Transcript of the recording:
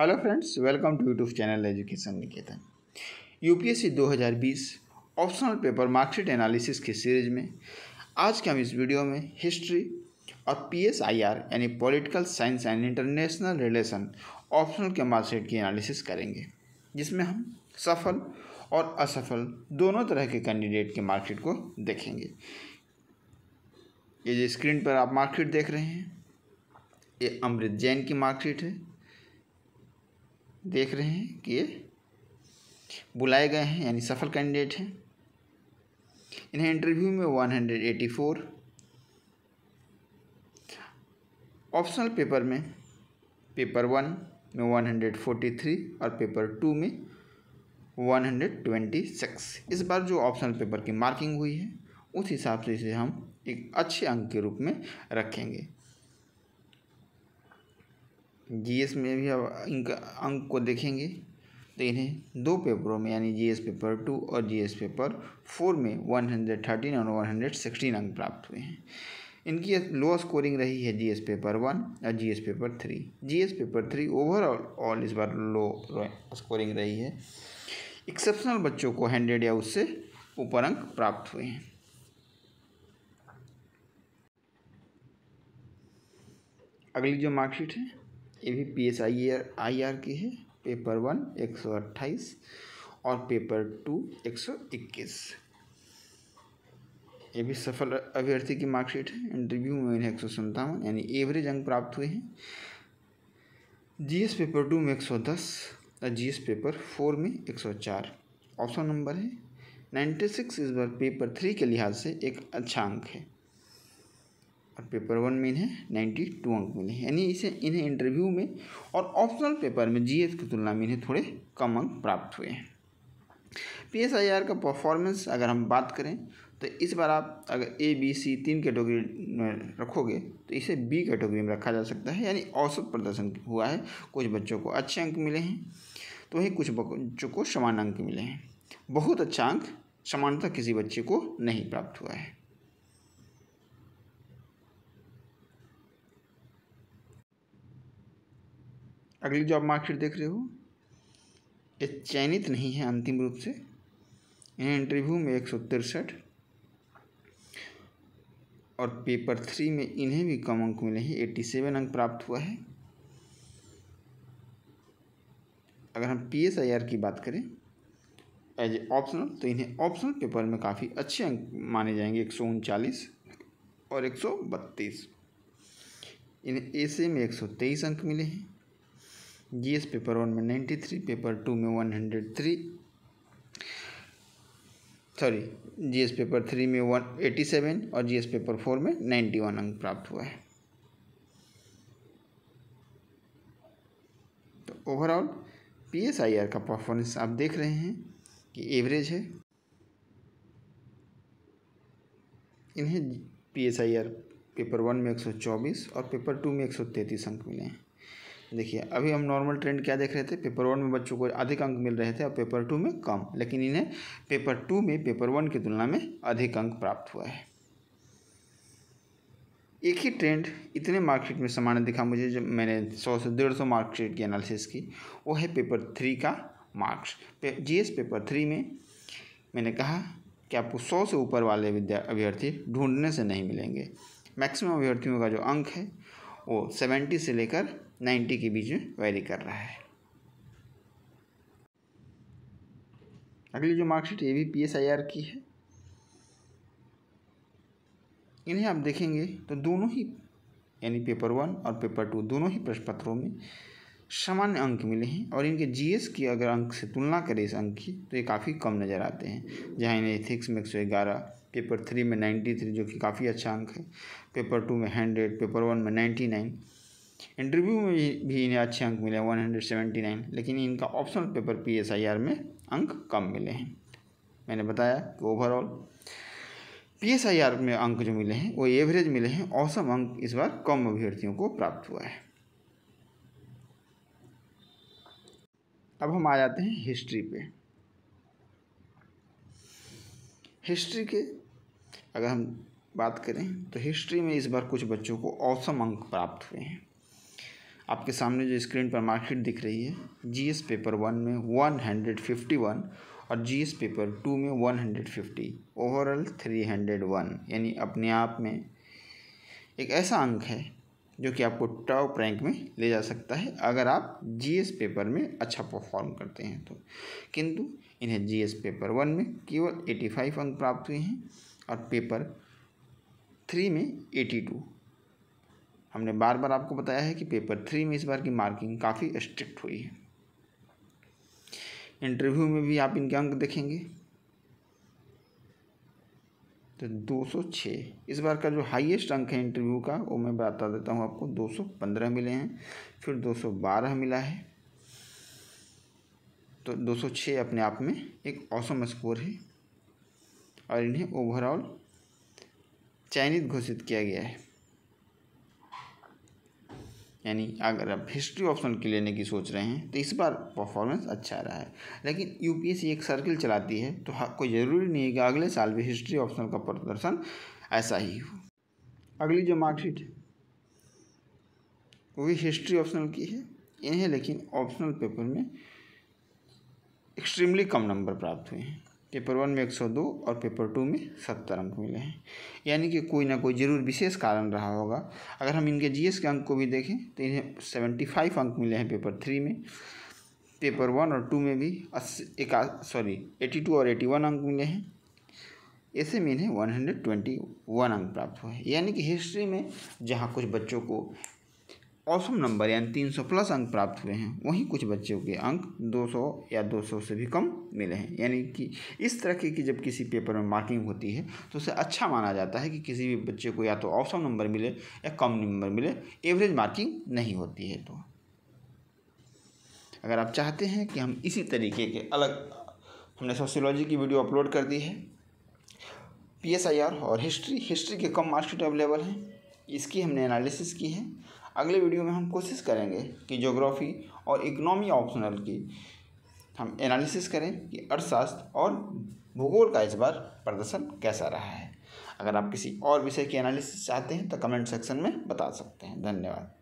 Hello friends, welcome to YouTube channel education Niketan. UPSC 2020 optional paper marksheet analysis की series में आज के हम इस वीडियो में हिस्ट्री और पीएसआईआर यानी political science and international relation optional के मार्कशीट की एनालिसिस करेंगे, जिसमें हम सफल और असफल दोनों तरह के कैंडिडेट के मार्कशीट को देखेंगे। ये जो स्क्रीन पर आप मार्कशीट देख रहे हैं, ये अमृत जैन की मार्कशीट है। देख रहे हैं कि ये बुलाए गए हैं यानी सफल कैंडिडेट हैं। इन्हें इंटरव्यू में 184, ऑप्शनल पेपर में पेपर 1 में 143 और पेपर 2 में 126। इस बार जो ऑप्शनल पेपर की मार्किंग हुई है उस हिसाब से इसे हम एक अच्छे अंक के रूप में रखेंगे। जीएस में भी अब इनका अंक को देखेंगे तो इन्हें दो पेपरों में यानी जीएस पेपर 2 और जीएस पेपर 4 में 113 और 116 अंक प्राप्त हुए हैं। इनकी लो स्कोरिंग रही है जीएस पेपर 1 और GS paper 3। GS paper 3 overall इस बार लो स्कोरिंग रही है। एक्सेप्शनल बच्चों को 100 या उससे ऊपर अंक प्राप्त हुए हैं। अगली जो मार्कशीट है ये भी पीएसआईआर की है। पेपर 1 128 और पेपर 2 121। ये भी सफल अभ्यर्थी की मार्कशीट है। इंटरव्यू में इन्हें 157 यानी एवरेज अंक प्राप्त हुए हैं। जीएस पेपर 2 में 110 और जीएस पेपर 4 में 104। ऑप्शन नंबर है 96। इस बार पेपर 3 के लिहाज से एक अच्छा अंक है और पेपर 1 में इन्हें 92 अंक मिले हैं, यानी इन्हें इंटरव्यू में और ऑप्शनल पेपर में जीएस की तुलना में इन्हें थोड़े कम अंक प्राप्त हुए हैं। पीएसआईआर का परफॉर्मेंस अगर हम बात करें तो इस बार आप अगर ए बी सी 3 कैटेगरी में रखोगे तो इसे बी कैटेगरी में रखा जा सकता है, यानी औसत प्रदर्शन हुआ है। कुछ बच्चों को अच्छे अंक मिले हैं तो वहीं कुछ बच्चों को समान अंक मिले हैं। बहुत अच्छा अंक समानतः किसी बच्चे को नहीं प्राप्त हुआ है। अगली जो आप मार्कशीट देख रहे हो ये चयनित नहीं है अंतिम रूप से। इन्हें इंटरव्यू में 163 और पेपर 3 में इन्हें भी कम अंक मिले हैं, 87 अंक प्राप्त हुआ है। अगर हम पीएसआईआर की बात करें एज ए ऑप्शनल तो इन्हें ऑप्शनल पेपर में काफ़ी अच्छे अंक माने जाएंगे, 139 और 132। इन्हें एसे में 123 अंक मिले हैं। जीएस पेपर 1 में 93, पेपर 2 में 103, जीएस पेपर 3 में 187 और जीएस पेपर 4 में 91 अंक प्राप्त हुआ है। तो ओवरऑल पीएसआईआर का परफॉर्मेंस आप देख रहे हैं कि एवरेज है। इन्हें पीएसआईआर पेपर 1 में 124 और पेपर 2 में 133 अंक मिले हैं। देखिए अभी हम नॉर्मल ट्रेंड क्या देख रहे थे, पेपर 1 में बच्चों को अधिक अंक मिल रहे थे और पेपर 2 में कम, लेकिन इन्हें पेपर 2 में पेपर 1 की तुलना में अधिक अंक प्राप्त हुआ है। एक ही ट्रेंड इतने मार्कशीट में सामान्य दिखा मुझे जब मैंने 100 से 150 मार्कशीट की एनालिसिस की, वो है पेपर 3 का मार्क्स। जीएस पेपर 3 में मैंने कहा कि आपको 100 से ऊपर वाले अभ्यर्थी ढूंढने से नहीं मिलेंगे। मैक्सिमम अभ्यर्थियों का जो अंक है वो 70 से लेकर 90 के बीच में वेरी कर रहा है। अगली जो मार्कशीट ये भी पीएसआईआर की है। इन्हें आप देखेंगे तो दोनों ही यानी पेपर 1 और पेपर 2 दोनों ही प्रश्न पत्रों में सामान्य अंक मिले हैं और इनके जीएस की अगर अंक से तुलना करें इस अंक की तो ये काफ़ी कम नज़र आते हैं। जहाँ इन्हें एथिक्स में 111, पेपर 3 में 93 जो कि काफ़ी अच्छा अंक है, पेपर 2 में 100, पेपर 1 में 99। इंटरव्यू में भी इन्हें अच्छे अंक मिले 179, लेकिन इनका ऑप्शनल पेपर पीएसआईआर में अंक कम मिले हैं। मैंने बताया कि ओवरऑल पीएसआईआर में अंक जो मिले हैं वो एवरेज मिले हैं। औसम अंक इस बार कम अभ्यर्थियों को प्राप्त हुआ है। अब हम आ जाते हैं हिस्ट्री पे। हिस्ट्री के अगर हम बात करें तो हिस्ट्री में इस बार कुछ बच्चों को औसम अंक प्राप्त हुए हैं। आपके सामने जो स्क्रीन पर मार्कशीट दिख रही है, जीएस पेपर 1 में 151 और जीएस पेपर 2 में 150, ओवरऑल 301, यानी अपने आप में एक ऐसा अंक है जो कि आपको टॉप रैंक में ले जा सकता है अगर आप जीएस पेपर में अच्छा परफॉर्म करते हैं तो। किंतु इन्हें जीएस पेपर 1 में केवल 85 अंक प्राप्त हुए हैं और पेपर 3 में 82। हमने बार बार आपको बताया है कि पेपर 3 में इस बार की मार्किंग काफ़ी स्ट्रिक्ट हुई है। इंटरव्यू में भी आप इनके अंक देखेंगे तो 206 इस बार का जो हाईएस्ट अंक है इंटरव्यू का, वो मैं बता देता हूँ आपको, 215 मिले हैं, फिर 212 मिला है, तो 206 अपने आप में एक ऑसम स्कोर है और इन्हें ओवरऑल चयनित घोषित किया गया है। यानी अगर आप हिस्ट्री ऑप्शनल के लेने की सोच रहे हैं तो इस बार परफॉर्मेंस अच्छा रहा है, लेकिन यूपीएससी एक सर्किल चलाती है तो कोई ज़रूरी नहीं है कि अगले साल भी हिस्ट्री ऑप्शनल का प्रदर्शन ऐसा ही हो। अगली जो मार्कशीट है वो भी हिस्ट्री ऑप्शनल की है। इन्हें लेकिन ऑप्शनल पेपर में एक्सट्रीमली कम नंबर प्राप्त हुए हैं। पेपर 1 में 102 और पेपर 2 में 70 अंक मिले हैं, यानी कि कोई ना कोई ज़रूर विशेष कारण रहा होगा। अगर हम इनके जीएस के अंक को भी देखें तो इन्हें 75 अंक मिले हैं पेपर 3 में, पेपर 1 और 2 में भी 82 और 81 अंक मिले हैं। ऐसे में इन्हें 121 अंक प्राप्त हुए हैं, यानी कि हिस्ट्री में जहाँ कुछ बच्चों को औसम नंबर यानी 300 प्लस अंक प्राप्त हुए हैं, वहीं कुछ बच्चों के अंक 200 या 200 से भी कम मिले हैं। यानी कि इस तरह की जब किसी पेपर में मार्किंग होती है तो उसे अच्छा माना जाता है कि किसी भी बच्चे को या तो औसम नंबर मिले या कम नंबर मिले, एवरेज मार्किंग नहीं होती है। तो अगर आप चाहते हैं कि हम इसी तरीके के अलग, हमने सोशियोलॉजी की वीडियो अपलोड कर दी है, PSIR और हिस्ट्री के कम मार्कशीट अवेलेबल हैं, इसकी हमने एनालिसिस की है। अगले वीडियो में हम कोशिश करेंगे कि ज्योग्राफी और इकोनॉमी ऑप्शनल की हम एनालिसिस करें कि अर्थशास्त्र और भूगोल का इस बार प्रदर्शन कैसा रहा है। अगर आप किसी और विषय की एनालिसिस चाहते हैं तो कमेंट सेक्शन में बता सकते हैं। धन्यवाद।